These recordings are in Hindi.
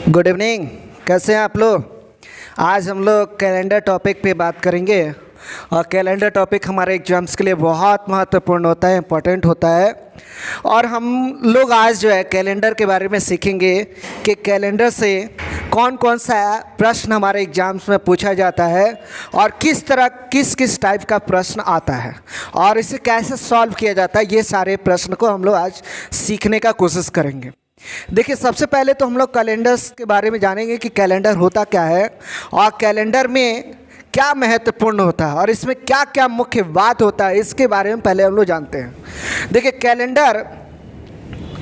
Good evening. कैसे हैं आप लोग। आज हम लोग कैलेंडर टॉपिक पे बात करेंगे और कैलेंडर टॉपिक हमारे एग्जाम्स के लिए बहुत महत्वपूर्ण होता है, इम्पोर्टेंट होता है। और हम लोग आज जो है कैलेंडर के बारे में सीखेंगे कि कैलेंडर से कौन कौन सा प्रश्न हमारे एग्जाम्स में पूछा जाता है और किस तरह किस टाइप का प्रश्न आता है और इसे कैसे सॉल्व किया जाता है। ये सारे प्रश्न को हम लोग आज सीखने का कोशिश करेंगे। देखिए, सबसे पहले तो हम लोग कैलेंडर्स के बारे में जानेंगे कि कैलेंडर होता क्या है और कैलेंडर में क्या महत्वपूर्ण होता है और इसमें क्या क्या मुख्य बात होता है, इसके बारे में पहले हम लोग जानते हैं। देखिए, कैलेंडर,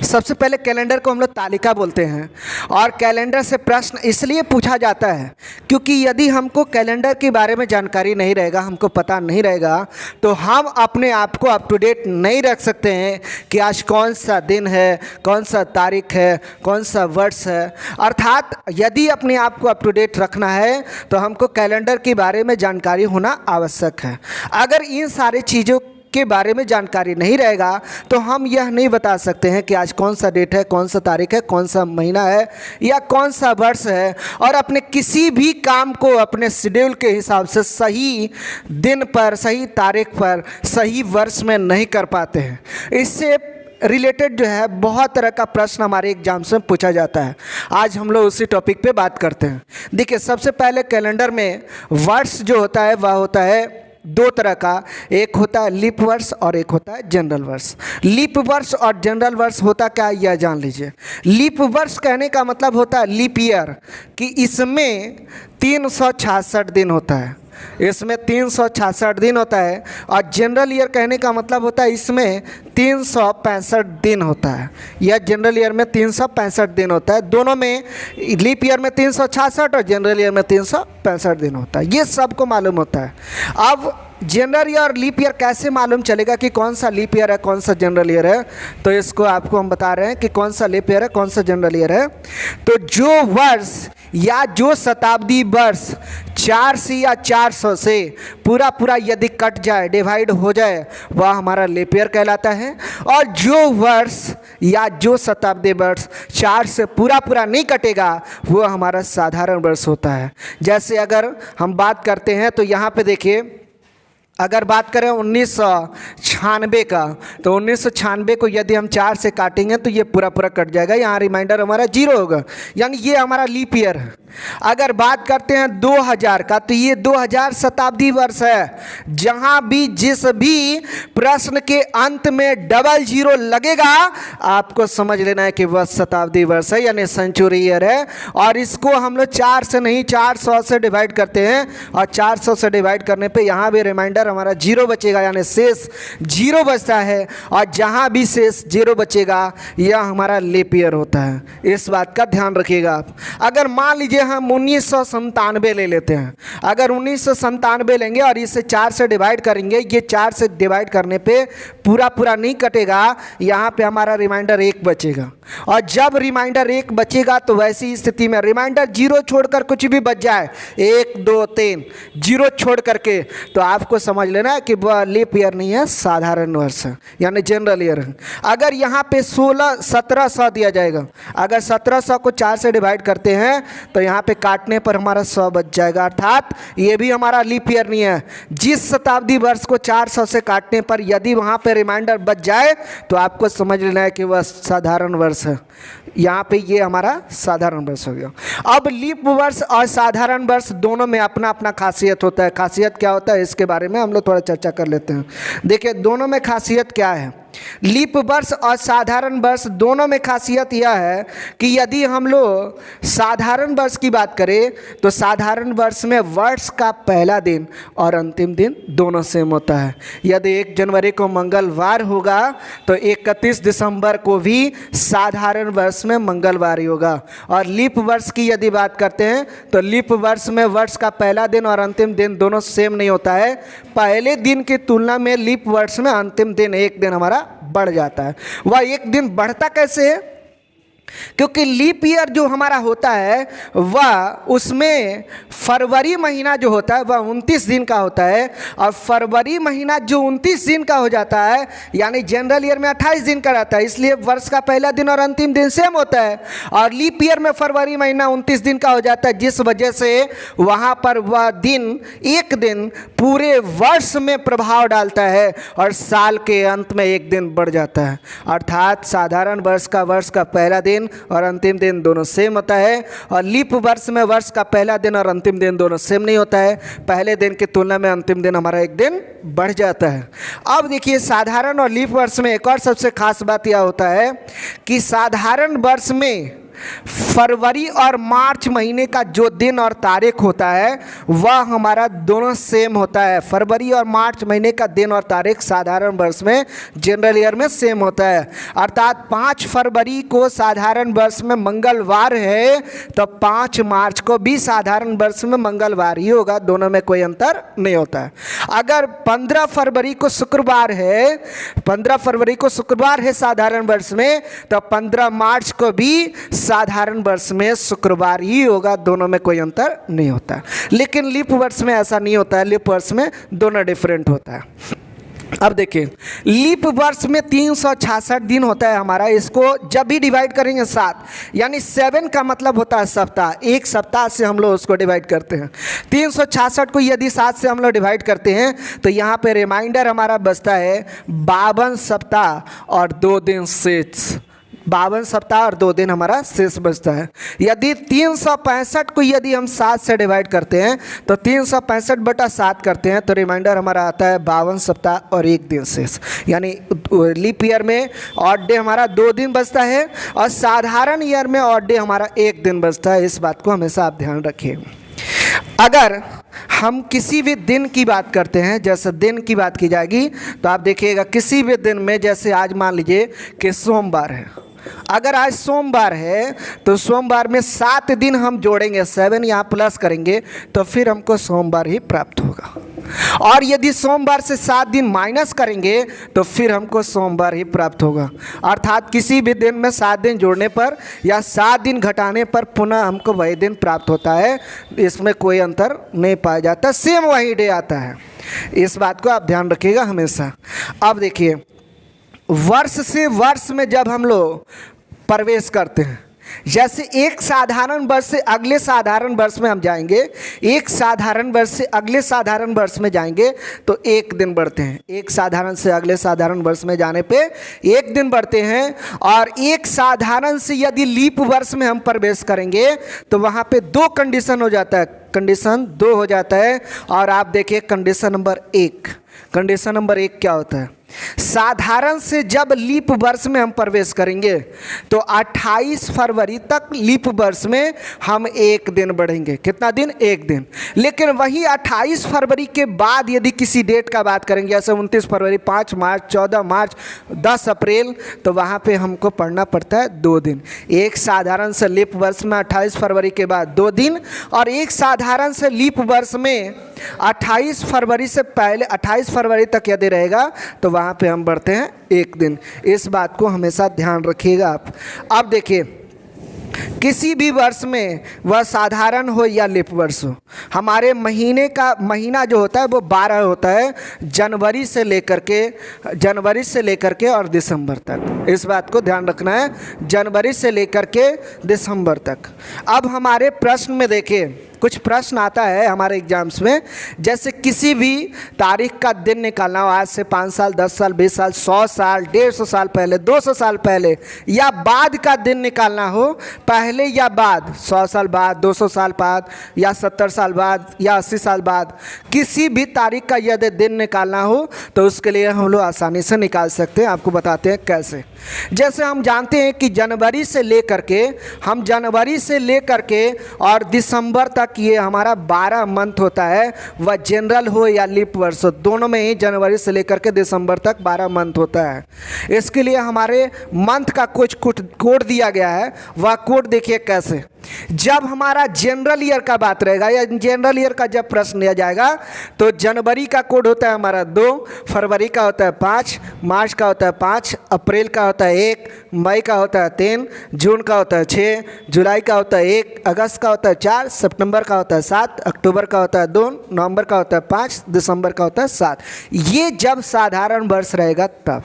सबसे पहले कैलेंडर को हम लोग तालिका बोलते हैं और कैलेंडर से प्रश्न इसलिए पूछा जाता है क्योंकि यदि हमको कैलेंडर के बारे में जानकारी नहीं रहेगा, हमको पता नहीं रहेगा, तो हम अपने आप को अप टू डेट नहीं रख सकते हैं कि आज कौन सा दिन है, कौन सा तारीख है, कौन सा वर्ष है। अर्थात यदि अपने आप को अप टू डेट रखना है तो हमको कैलेंडर के बारे में जानकारी होना आवश्यक है। अगर इन सारी चीज़ों के बारे में जानकारी नहीं रहेगा तो हम यह नहीं बता सकते हैं कि आज कौन सा डेट है, कौन सा तारीख है, कौन सा महीना है या कौन सा वर्ष है। और अपने किसी भी काम को अपने शेड्यूल के हिसाब से सही दिन पर, सही तारीख पर, सही वर्ष में नहीं कर पाते हैं। इससे रिलेटेड जो है बहुत तरह का प्रश्न हमारे एग्जाम्स में पूछा जाता है। आज हम लोग उसी टॉपिक पे बात करते हैं। देखिए, सबसे पहले कैलेंडर में वर्ष जो होता है वह होता है दो तरह का। एक होता है लीप वर्ष और एक होता है जनरल वर्ष। लीप वर्ष और जनरल वर्ष होता क्या है यह जान लीजिए। लीप वर्ष कहने का मतलब होता है लीप ईयर, कि इसमें 366 दिन होता है, इसमें 366 दिन होता है। और जनरल ईयर कहने का मतलब होता है इसमें 365 दिन होता है। यह जनरल ईयर में 365 दिन होता है। दोनों में, लीप ईयर में 366 और जनरल ईयर में 365 दिन होता है। ये सबको मालूम होता है। अब जनरल ईयर और लीप ईयर कैसे मालूम चलेगा कि कौन सा लीप ईयर है, कौन सा जनरल ईयर है? तो इसको आपको हम बता रहे हैं कि कौन सा लीप ईयर है, कौन सा जनरल ईयर है। तो जो वर्ष या जो शताब्दी वर्ष 400 या 400 से पूरा यदि कट जाए, डिवाइड हो जाए, वह हमारा लीप ईयर कहलाता है। और जो वर्ष या जो शताब्दी वर्ष 4 से पूरा नहीं कटेगा वो हमारा साधारण वर्ष होता है। जैसे अगर हम बात करते हैं तो यहाँ पे देखिए, अगर बात करें 1996 का, तो 1996 को यदि हम 4 से काटेंगे तो ये पूरा कट जाएगा। यहाँ रिमाइंडर हमारा 0 होगा, यानी ये हमारा लीप ईयर है। अगर बात करते हैं 2000 का, तो ये 2000 शताब्दी वर्ष है। जहाँ भी जिस भी प्रश्न के अंत में डबल 0 लगेगा आपको समझ लेना है कि वह शताब्दी वर्ष है, यानी सेंचुरी ईयर है। और इसको हम लोग 4 से नहीं 400 से डिवाइड करते हैं और 400 से डिवाइड करने पे यहाँ भी रिमाइंडर हमारा 0 बचेगा, यानी शेष 0 बचता है। और जहाँ भी शेष 0 बचेगा यह हमारा लीप ईयर होता है। इस बात का ध्यान रखिएगा आप। अगर मान लीजिए हम 1997 ले लेते हैं, अगर 1997 लेंगे और इसे 4 से डिवाइड करेंगे, ये 4 से डिवाइड करने पे पूरा नहीं कटेगा, यहाँ पे हमारा रिमाइंडर 1 बचेगा। और जब रिमाइंडर 1 बचेगा तो वैसी स्थिति में रिमाइंडर 0 छोड़कर कुछ भी बच जाए, 1 2 3 0 छोड़ करके, तो आपको समझ लेना है कि वह लीप ईयर नहीं है, साधारण वर्ष है, यानी जनरल ईयर है। अगर यहाँ पे 1700 दिया जाएगा, अगर 1700 को 4 से डिवाइड करते हैं तो यहाँ पे काटने पर हमारा 100 बच जाएगा, अर्थात ये भी हमारा लीप ईयर नहीं है। जिस शताब्दी वर्ष को 400 से काटने पर यदि वहाँ पे रिमाइंडर बच जाए तो आपको समझ लेना है कि वह साधारण वर्ष है। यहाँ पे ये हमारा साधारण वर्ष हो गया। अब लीप वर्ष और साधारण वर्ष दोनों में अपना अपना खासियत होता है। खासियत क्या होता है इसके बारे में हम लोग थोड़ा चर्चा कर लेते हैं। देखिए, दोनों में खासियत क्या है। लीप वर्ष और साधारण वर्ष दोनों में खासियत यह है कि यदि हम लोग साधारण वर्ष की बात करें तो साधारण वर्ष में वर्ष का पहला दिन और अंतिम दिन दोनों सेम होता है। यदि 1 जनवरी को मंगलवार होगा तो 31 दिसंबर को भी साधारण वर्ष में मंगलवार ही होगा। और लीप वर्ष की यदि बात करते हैं तो लीप वर्ष में वर्ष का पहला दिन और अंतिम दिन दोनों सेम नहीं होता है। पहले दिन की तुलना में लीप वर्ष में अंतिम दिन 1 दिन हमारा बढ़ जाता है। वह 1 दिन बढ़ता कैसे है? क्योंकि लीप ईयर जो हमारा होता है वह उसमें फरवरी महीना जो होता है वह 29 दिन का होता है, और फरवरी महीना जो 29 दिन का हो जाता है यानी जनरल ईयर में 28 दिन का रहता है, इसलिए वर्ष का पहला दिन और अंतिम दिन सेम होता है। और लीप ईयर में फरवरी महीना 29 दिन का हो जाता है, जिस वजह से वहाँ पर वह दिन एक दिन पूरे वर्ष में प्रभाव डालता है और साल के अंत में एक दिन बढ़ जाता है। अर्थात साधारण वर्ष का पहला दिन और अंतिम दिन दोनों सेम होता है, और लीप वर्ष में वर्ष का पहला दिन और अंतिम दिन दोनों सेम नहीं होता है। पहले दिन की तुलना में अंतिम दिन हमारा एक दिन बढ़ जाता है। अब देखिए, साधारण और लीप वर्ष में एक और सबसे खास बात यह होता है कि साधारण वर्ष में फरवरी और मार्च महीने का जो दिन और तारीख होता है वह हमारा दोनों सेम होता है। फरवरी और मार्च महीने का दिन और तारीख साधारण वर्ष में जनरल ईयर में सेम होता है। अर्थात 5 फरवरी को साधारण वर्ष में मंगलवार है तो 5 मार्च को भी साधारण वर्ष में मंगलवार ही होगा, दोनों में कोई अंतर नहीं होता है। अगर 15 फरवरी को शुक्रवार है, 15 फरवरी को शुक्रवार है साधारण वर्ष में, तो 15 मार्च को भी साधारण वर्ष में शुक्रवार ही होगा, दोनों में कोई अंतर नहीं होता। लेकिन लीप वर्ष में ऐसा नहीं होता है, लीप वर्ष में दोनों डिफरेंट होता है। अब देखिए, लीप वर्ष में 366 दिन होता है हमारा, इसको जब भी डिवाइड करेंगे 7, यानी 7 का मतलब होता है सप्ताह, एक सप्ताह से हम लोग उसको डिवाइड करते हैं। 366 को यदि 7 से हम लोग डिवाइड करते हैं तो यहाँ पे रिमाइंडर हमारा बचता है 52 सप्ताह और 2 दिन शेष, 52 सप्ताह और 2 दिन हमारा शेष बचता है। यदि 365 को यदि हम 7 से डिवाइड करते हैं तो 365/7 करते हैं तो रिमाइंडर हमारा आता है 52 सप्ताह और 1 दिन शेष, यानी लीप ईयर में ऑड डे हमारा 2 दिन बचता है और साधारण ईयर में ऑड डे हमारा 1 दिन बचता है। इस बात को हमेशा आप ध्यान रखिए। अगर हम किसी भी दिन की बात करते हैं, जैसे दिन की बात की जाएगी तो आप देखिएगा किसी भी दिन में, जैसे आज मान लीजिए कि सोमवार है, अगर आज सोमवार है तो सोमवार में 7 दिन हम जोड़ेंगे, 7 यहाँ प्लस करेंगे तो फिर हमको सोमवार ही प्राप्त होगा। और यदि सोमवार से 7 दिन माइनस करेंगे तो फिर हमको सोमवार ही प्राप्त होगा। अर्थात किसी भी दिन में 7 दिन जोड़ने पर या 7 दिन घटाने पर पुनः हमको वही दिन प्राप्त होता है, इसमें कोई अंतर नहीं पाया जाता, सेम वही डे आता है। इस बात को आप ध्यान रखिएगा हमेशा। अब देखिए, वर्ष से वर्ष में जब हम लोग प्रवेश करते हैं, जैसे एक साधारण वर्ष से अगले साधारण वर्ष में हम जाएंगे, एक साधारण वर्ष से अगले साधारण वर्ष में जाएंगे तो 1 दिन बढ़ते हैं, एक साधारण से अगले साधारण वर्ष में जाने पे 1 दिन बढ़ते हैं। और एक साधारण से यदि लीप वर्ष में हम प्रवेश करेंगे तो वहाँ पे 2 कंडीशन हो जाता है, कंडीशन 2 हो जाता है। और आप देखिए कंडीशन नंबर 1, कंडीशन नंबर 1 क्या होता है? साधारण से जब लीप वर्ष में हम प्रवेश करेंगे तो 28 फरवरी तक लीप वर्ष में हम 1 दिन बढ़ेंगे। कितना दिन? 1 दिन। लेकिन वही 28 फरवरी के बाद यदि किसी डेट का बात करेंगे, जैसे 29 फरवरी, 5 मार्च, 14 मार्च, 10 अप्रैल, तो वहाँ पे हमको पढ़ना पड़ता है 2 दिन। एक साधारण से लीप वर्ष में 28 फरवरी के बाद 2 दिन, और एक साधारण से लीप वर्ष में 28 फरवरी से पहले 28 फरवरी तक यदि रहेगा तो वहाँ पे हम बढ़ते हैं 1 दिन। इस बात को हमेशा ध्यान रखिएगा आप। अब देखिए, किसी भी वर्ष में वह साधारण हो या लीप वर्ष हो, हमारे महीने का महीना जो होता है वो 12 होता है, जनवरी से लेकर के और दिसंबर तक। इस बात को ध्यान रखना है, जनवरी से लेकर के दिसंबर तक। अब हमारे प्रश्न में देखिए, कुछ प्रश्न आता है हमारे एग्जाम्स में, जैसे किसी भी तारीख का दिन निकालना हो, आज से 5 साल, 10 साल, 20 साल, 100 साल, 150 साल पहले, 200 साल पहले या बाद का दिन निकालना हो, पहले या बाद, 100 साल बाद, 200 साल बाद या 70 साल बाद या 80 साल बाद, किसी भी तारीख का यदि दिन निकालना हो तो उसके लिए हम लोग आसानी से निकाल सकते हैं। आपको बताते हैं कैसे। जैसे हम जानते हैं कि जनवरी से लेकर के और दिसंबर तक ये हमारा 12 मंथ होता है, वह जनरल हो या लीप वर्ष हो, दोनों में ही जनवरी से लेकर के दिसंबर तक 12 मंथ होता है। इसके लिए हमारे मंथ का कुछ कोड दिया गया है, वह कोड देखिए कैसे। जब हमारा जनरल ईयर का बात रहेगा या जनरल ईयर का जब प्रश्न लिया जाएगा तो जनवरी का कोड होता है हमारा 2, फरवरी का होता है 5, मार्च का होता है 5, अप्रैल का होता है 1, मई का होता है 3, जून का होता है 6, जुलाई का होता है 1, अगस्त का होता है 4, सितंबर का होता है 7, अक्टूबर का होता है 2, नवंबर का होता है 5, दिसंबर का होता है 7। ये जब साधारण वर्ष रहेगा तब।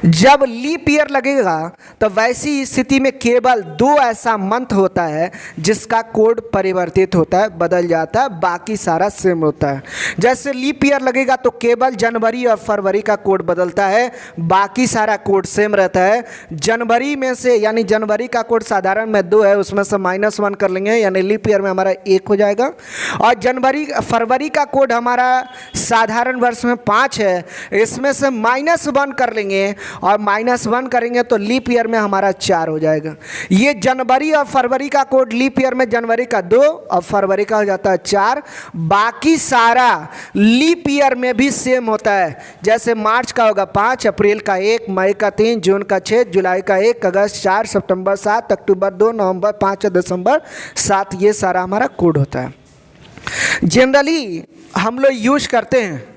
जब लीप ईयर लगेगा तो वैसी स्थिति में केवल 2 ऐसा मंथ होता है जिसका कोड परिवर्तित होता है, बदल जाता है, बाकी सारा सेम होता है। जैसे लीप ईयर लगेगा तो केवल जनवरी और फरवरी का कोड बदलता है, बाकी सारा कोड सेम रहता है। जनवरी में से यानी जनवरी का कोड साधारण में 2 है, उसमें से -1 कर लेंगे यानी लीप ईयर में हमारा 1 हो जाएगा। और फरवरी का कोड हमारा साधारण वर्ष में 5 है, इसमें से -1 कर लेंगे और -1 करेंगे तो लीप ईयर में हमारा 4 हो जाएगा। ये जनवरी और फरवरी का कोड लीप ईयर में जनवरी का 2 और फरवरी का हो जाता है 4, बाकी सारा लीप ईयर में भी सेम होता है। जैसे मार्च का होगा 5, अप्रैल का 1, मई का 3, जून का 6, जुलाई का 1, अगस्त 4, सितंबर 7, अक्टूबर 2, नवंबर 5, दिसंबर 7, ये सारा हमारा कोड होता है। जनरली हम लोग यूज करते हैं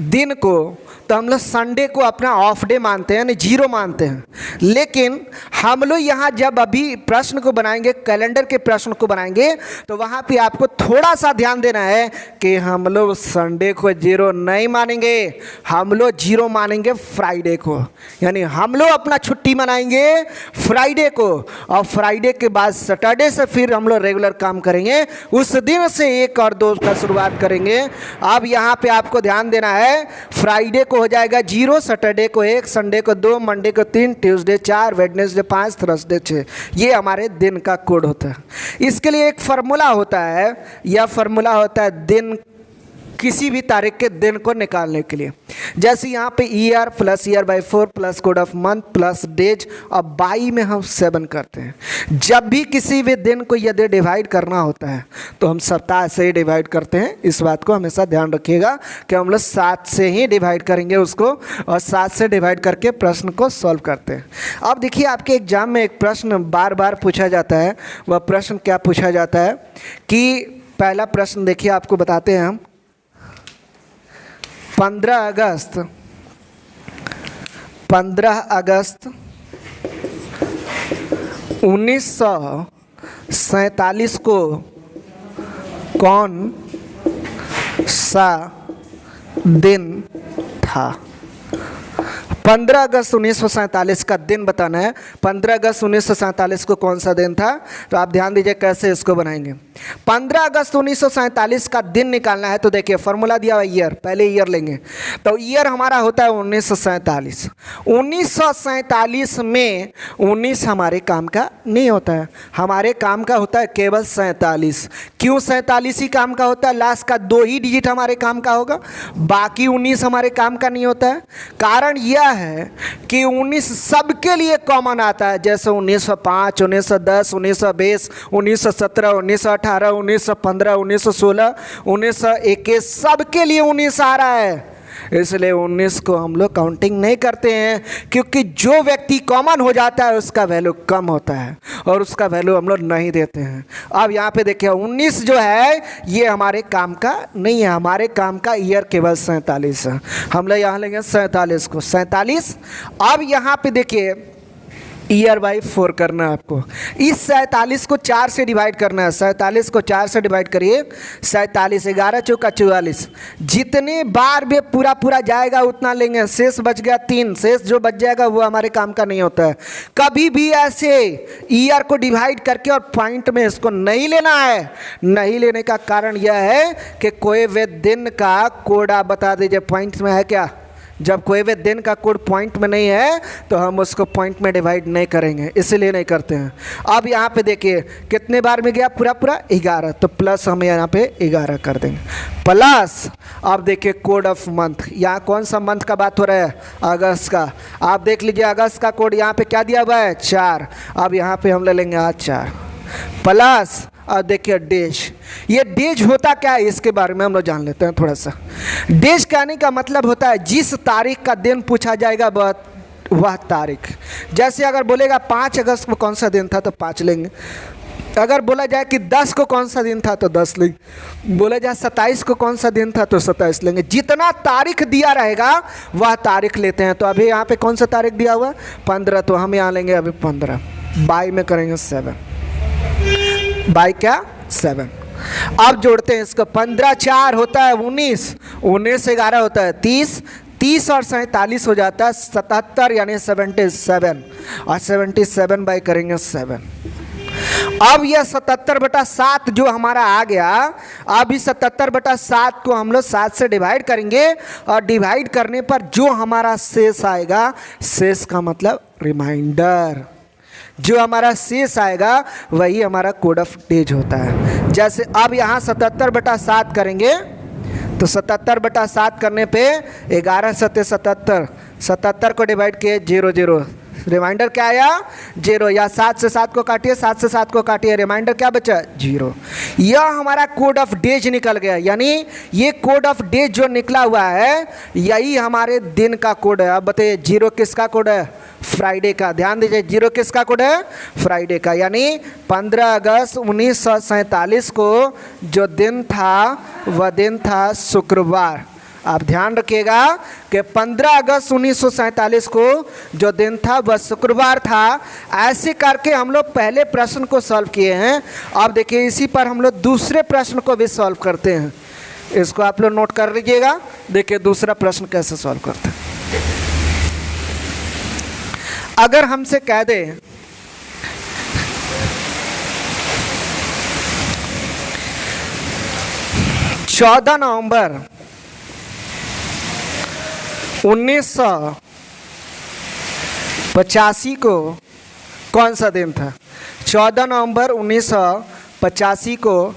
दिन को, तो हम लोग संडे को अपना ऑफ डे मानते हैं यानी 0 मानते हैं। लेकिन हम लोग यहाँ जब अभी प्रश्न को बनाएंगे, कैलेंडर के प्रश्न को बनाएंगे, तो वहाँ पे आपको थोड़ा सा ध्यान देना है कि हम लोग संडे को 0 नहीं मानेंगे, हम लोग 0 मानेंगे फ्राइडे को। यानी हम लोग अपना छुट्टी मनाएंगे फ्राइडे को और फ्राइडे के बाद सैटरडे से फिर हम लोग रेगुलर काम करेंगे। उस दिन से 1 और 2 का शुरुआत करेंगे। अब यहाँ पे आपको ध्यान देना है, फ्राइडे को हो जाएगा 0, सैटरडे को 1, संडे को 2, मंडे को 3, ट्यूसडे 4, वेडनेसडे 5, थर्सडे 6। ये हमारे दिन का कोड होता है। इसके लिए एक फार्मूला होता है, यह फार्मूला होता है दिन, किसी भी तारीख के दिन को निकालने के लिए। जैसे यहाँ पे year plus year by 4 plus code of month plus days और बाई में हम 7 करते हैं। जब भी किसी भी दिन को यदि डिवाइड करना होता है तो हम सप्ताह से ही डिवाइड करते हैं। इस बात को हमेशा ध्यान रखिएगा कि हम लोग 7 से ही डिवाइड करेंगे उसको और 7 से डिवाइड करके प्रश्न को सॉल्व करते हैं। अब देखिए आपके एग्जाम में एक प्रश्न बार बार पूछा जाता है। वह प्रश्न क्या पूछा जाता है कि पहला प्रश्न देखिए, आपको बताते हैं हम। 15 अगस्त 1947 को कौन सा दिन था? 15 अगस्त 1947 का दिन बताना है। 15 अगस्त 1947 को कौन सा दिन था? तो आप ध्यान दीजिए कैसे इसको बनाएंगे। 15 अगस्त 1947 का दिन निकालना है तो देखिए फार्मूला दिया हुआ ईयर, पहले ईयर लेंगे तो ईयर हमारा होता है 1947। 1947 में 19 हमारे काम का नहीं होता है, हमारे काम का होता है केवल 47। क्यों 47 ही काम का होता है? लास्ट का 2 ही डिजिट हमारे काम का होगा, बाकी 19 हमारे काम का नहीं होता है। कारण यह है कि 19 सबके लिए कॉमन आता है, जैसे 1905, 1910, 1920, 1917, 1918, 1915, 1916, 1921 सबके लिए 19 आ रहा है। इसलिए 19 को हम लोग काउंटिंग नहीं करते हैं, क्योंकि जो व्यक्ति कॉमन हो जाता है उसका वैल्यू कम होता है और उसका वैल्यू हम लोग नहीं देते हैं। अब यहाँ पे देखिए 19 जो है ये हमारे काम का नहीं है, हमारे काम का ईयर केवल 47 है। हम लोग यहाँ लेंगे 47 को 47। अब यहाँ पे देखिए ईयर बाई 4 करना है आपको। इस 47 को 4 से डिवाइड करना है। 47 को 4 से डिवाइड करिए, 47 11 चौका 44। जितने बार भी पूरा जाएगा उतना लेंगे, शेष बच गया 3, शेष जो बच जाएगा वो हमारे काम का नहीं होता है। कभी भी ऐसे ईयर को डिवाइड करके और पॉइंट में इसको नहीं लेना है। नहीं लेने का कारण यह है कि कोई भी दिन का कोड आप बता दीजिए पॉइंट में है क्या। जब कोई भी दिन का कोड पॉइंट में नहीं है तो हम उसको पॉइंट में डिवाइड नहीं करेंगे, इसलिए नहीं करते हैं। अब यहाँ पे देखिए कितने बार में गया पूरा 11, तो प्लस हम यहाँ पे 11 कर देंगे प्लस। अब देखिए कोड ऑफ मंथ, यहाँ कौन सा मंथ का बात हो रहा है? अगस्त का। आप देख लीजिए अगस्त का कोड यहाँ पे क्या दिया हुआ है? 4। अब यहाँ पे हम ले लेंगे आज 4 प्लस। और देखिए डेज, ये डेज होता क्या है इसके बारे में हम लोग जान लेते हैं थोड़ा सा। डेज कहने का मतलब होता है जिस तारीख का दिन पूछा जाएगा वह तारीख। जैसे अगर बोलेगा 5 अगस्त को कौन सा दिन था तो 5 लेंगे, अगर बोला जाए कि 10 को कौन सा दिन था तो 10 लेंगे, बोला जाए 27 को कौन सा दिन था तो 27 लेंगे। जितना तारीख दिया रहेगा वह तारीख लेते हैं। तो अभी यहाँ पे कौन सा तारीख दिया हुआ है? 15, तो हम यहाँ लेंगे अभी 15, बाई में करेंगे 7, बाई क्या 7। अब जोड़ते हैं इसको, 15 4 होता है 19, 19 11 होता है 30, 30 और 47 हो जाता है 77 यानी 77, और 77 बाई करेंगे 7। अब यह 77/7 जो हमारा आ गया, अब इस 77/7 को हम लोग 7 से डिवाइड करेंगे, और डिवाइड करने पर जो हमारा शेष आएगा, शेष का मतलब रिमाइंडर, जो हमारा शेष आएगा वही हमारा कोड ऑफ डेज होता है। जैसे अब यहाँ 77/7 करेंगे तो 77/7 करने पे 11 7 77, 77 को डिवाइड किए 0 0, रिमाइंडर क्या आया 0, या 7 से 7 को काटिए, 7 से 7 को काटिए, रिमाइंडर क्या बचा 0। यह हमारा कोड ऑफ डेज निकल गया, यानी ये कोड ऑफ डेज जो निकला हुआ है यही हमारे दिन का कोड है। अब बताइए 0 किसका कोड है? फ्राइडे का। ध्यान दीजिए 0 किसका कोड है? फ्राइडे का। यानी 15 अगस्त 1947 को जो दिन था वह दिन था शुक्रवार। आप ध्यान रखिएगा कि 15 अगस्त 1947 को जो दिन था वह शुक्रवार था। ऐसे करके हम लोग पहले प्रश्न को सॉल्व किए हैं। अब देखिए इसी पर हम लोग दूसरे प्रश्न को भी सॉल्व करते हैं। इसको आप लोग नोट कर लीजिएगा। देखिए दूसरा प्रश्न कैसे सॉल्व करते हैं। अगर हमसे कह दें 14 नवंबर 1985 को कौन सा दिन था? 14 नवंबर 1985 को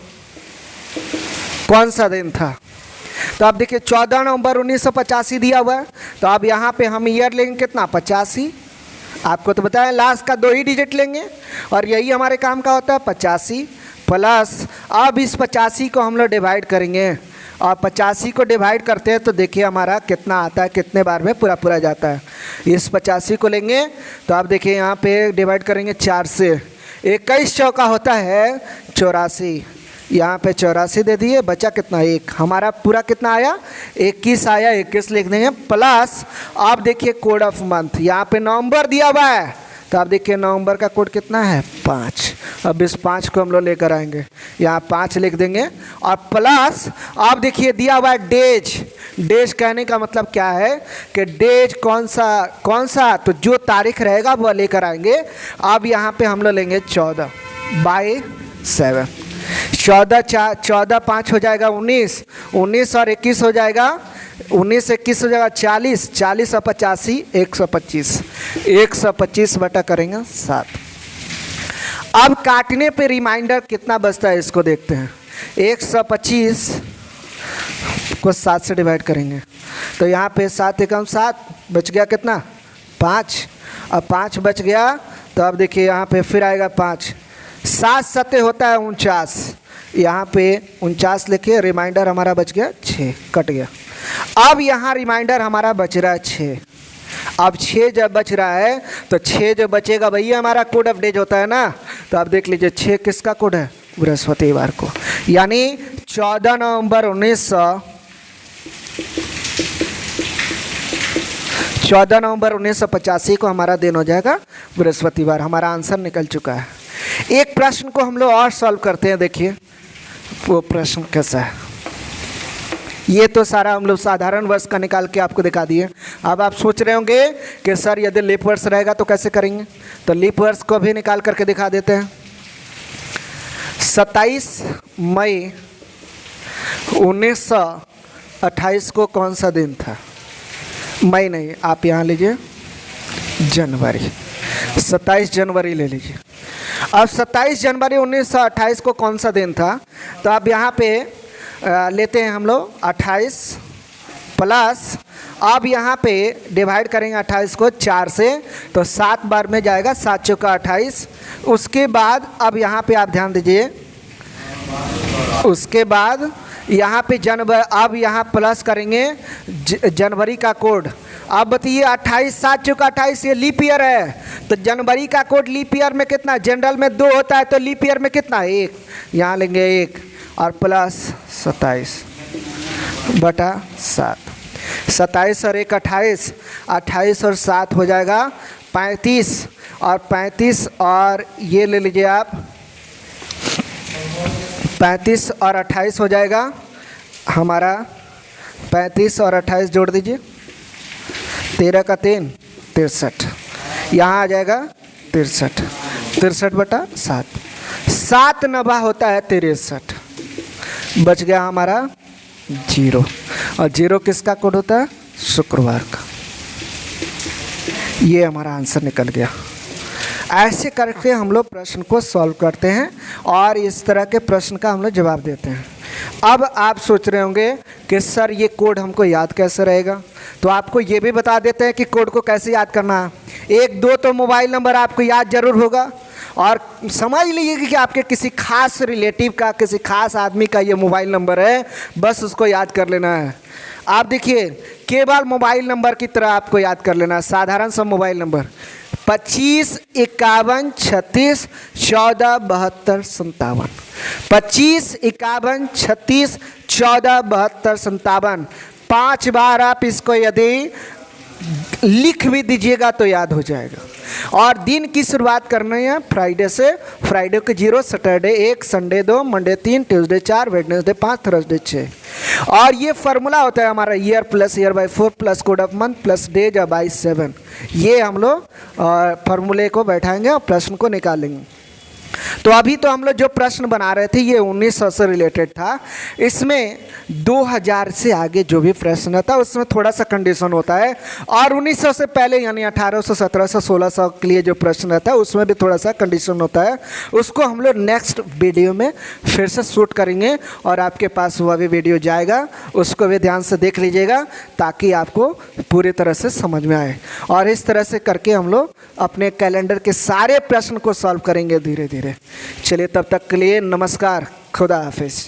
कौन सा दिन था? तो आप देखिए 14 नवंबर 1985 दिया हुआ है, तो अब यहाँ पे हम ईयर लेंगे कितना 85। आपको तो बताया लास्ट का 2 ही डिजिट लेंगे, और यही हमारे काम का होता है 85 प्लस। अब इस 85 को हम लोग डिवाइड करेंगे, और 85 को डिवाइड करते हैं तो देखिए हमारा कितना आता है, कितने बार में पूरा पूरा जाता है। इस 85 को लेंगे तो आप देखिए यहाँ पे डिवाइड करेंगे 4 से, 21 चौका होता है 84, यहाँ पे 84 दे दिए, बचा कितना 1। हमारा पूरा कितना आया 21 आया, 21 लिख देंगे प्लस। आप देखिए कोड ऑफ मंथ, यहाँ पे नवंबर दिया हुआ है, तो आप देखिए नवंबर का कोड कितना है 5। अब इस 5 को हम लोग लेकर आएंगे, यहाँ 5 लिख देंगे, और प्लस आप देखिए दिया हुआ है डेज। डेज कहने का मतलब क्या है कि डेज कौन सा, तो जो तारीख रहेगा वह लेकर आएंगे। अब यहाँ पे हम लोग लेंगे 14 बाई 7, 14 5 हो जाएगा 19, 19 और 21 हो जाएगा, 19 21 हो जाएगा 40, 40 और 85 125, 125 बटा करेंगे 7। अब काटने पे रिमाइंडर कितना बचता है इसको देखते हैं। 125 को 7 से डिवाइड करेंगे तो यहाँ पे 7 एकम 7 बच गया कितना 5। अब 5 बच गया तो अब देखिए यहाँ पे फिर आएगा 5, 7 7 होता है 49, यहाँ पे 49 लिखे, रिमाइंडर हमारा बच गया 6, कट गया। अब यहाँ रिमाइंडर हमारा बच रहा है 6। अब 6 जब बच रहा है तो 6 जो बचेगा वही हमारा कोड ऑफ डेज होता है ना। तो आप देख लीजिए 6 किसका कोड है? बृहस्पतिवार को, यानी 14 नवंबर 1985 को हमारा दिन हो जाएगा बृहस्पतिवार। हमारा आंसर निकल चुका है। एक प्रश्न को हम लोग और सॉल्व करते हैं। देखिए वो प्रश्न कैसा है। ये तो सारा हम लोग साधारण वर्ष का निकाल के आपको दिखा दिए। अब आप सोच रहे होंगे कि सर यदि लीप वर्ष रहेगा तो कैसे करेंगे, तो लीप वर्ष को भी निकाल करके दिखा देते हैं। 27 मई 1928 को कौन सा दिन था? मई नहीं, आप यहाँ लीजिए जनवरी, 27 जनवरी ले लीजिए। अब 27 जनवरी 1928 को कौन सा दिन था? तो आप यहाँ पे लेते हैं हम लोग 28 प्लस, अब यहाँ पे डिवाइड करेंगे 28 को 4 से, तो 7 बार में जाएगा, 7 चौका 28। उसके बाद अब यहाँ पे आप ध्यान दीजिए, उसके बाद यहाँ पे जनवरी, अब यहाँ प्लस करेंगे जनवरी का कोड, अब बताइए 28 7 चौका 28, ये लीप ईयर है, तो जनवरी का कोड लीप ईयर में कितना, जनरल में 2 होता है तो लीप ईयर में कितना, 1, यहाँ लेंगे 1 और प्लस 27/7, 27 और 1 28, 28 और 7 हो जाएगा 35, और 35 और ये ले लीजिए आप, 35 और 28 हो जाएगा हमारा, 35 और 28 जोड़ दीजिए, 13 का 3 63, यहाँ आ जाएगा 63, 63/7, 7 नवा होता है 63, बच गया हमारा 0, और 0 किसका कोड होता है, शुक्रवार का। ये हमारा आंसर निकल गया। ऐसे करके हम लोग प्रश्न को सॉल्व करते हैं और इस तरह के प्रश्न का हम लोग जवाब देते हैं। अब आप सोच रहे होंगे कि सर ये कोड हमको याद कैसे रहेगा, तो आपको ये भी बता देते हैं कि कोड को कैसे याद करना है। 1 2 तो मोबाइल नंबर आपको याद जरूर होगा, और समझ लीजिए कि आपके किसी खास रिलेटिव का, किसी खास आदमी का ये मोबाइल नंबर है, बस उसको याद कर लेना है। आप देखिए, केवल मोबाइल नंबर की तरह आपको याद कर लेना है, साधारण सा मोबाइल नंबर 25 51 36 14 72 57, 25 51 36 14 72 57, 5 बार आप इसको यदि लिख भी दीजिएगा तो याद हो जाएगा। और दिन की शुरुआत करनी है फ्राइडे से, फ्राइडे को 0, Saturday 1, Sunday 2, Monday 3, Tuesday 4, Wednesday 5, Thursday 6। और ये फार्मूला होता है हमारा year plus year by 4 plus code of month plus days by 7। ये हम लोग फार्मूले को बैठाएंगे और प्रश्न को निकालेंगे। तो अभी तो हम लोग जो प्रश्न बना रहे थे ये 1900 से रिलेटेड था। इसमें 2000 से आगे जो भी प्रश्न था उसमें थोड़ा सा कंडीशन होता है, और 1900 से पहले यानी 1800 1700 1600 के लिए जो प्रश्न रहता है उसमें भी थोड़ा सा कंडीशन होता है। उसको हम लोग नेक्स्ट वीडियो में फिर से शूट करेंगे और आपके पास वह भी वीडियो जाएगा, उसको भी ध्यान से देख लीजिएगा ताकि आपको पूरी तरह से समझ में आए। और इस तरह से करके हम लोग अपने कैलेंडर के सारे प्रश्न को सॉल्व करेंगे धीरे धीरे। चलिए तब तक के लिए नमस्कार, खुदा हाफिज़।